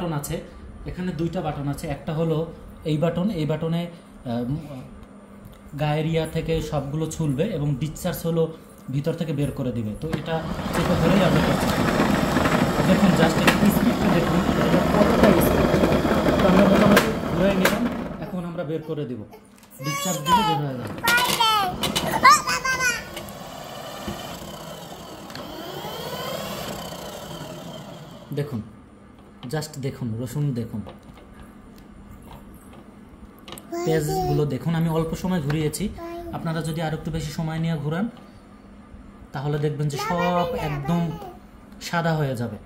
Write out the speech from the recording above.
Button আছে, এখানে দুইটা বাটন আছে। একটা হলো এই বাটন, এই বাটনে গায়ের ইয়া থেকে সবগুলো ছুলবে এবং ডিসচার্জ হলো ভিতর থেকে বের করে দিবে। তো এটা চেপে ধরেই আমরা করছি। দেখুন জাস্ট স্পিডটা দেখুন, এটা কতটা স্পিড। তো আমরা মোটামুটি ঘুরে নিলাম, এখন আমরা বের করে দিব, ডিসচার্জ দিলে বের হয়ে যাবে। দেখুন জাস্ট দেখুন, রসুন দেখুন, পেঁয়াজগুলো দেখুন। আমি অল্প সময় ঘুরিয়েছি, আপনারা যদি আর একটু বেশি সময় নিয়ে ঘুরান তাহলে দেখবেন যে সব একদম সাদা হয়ে যাবে।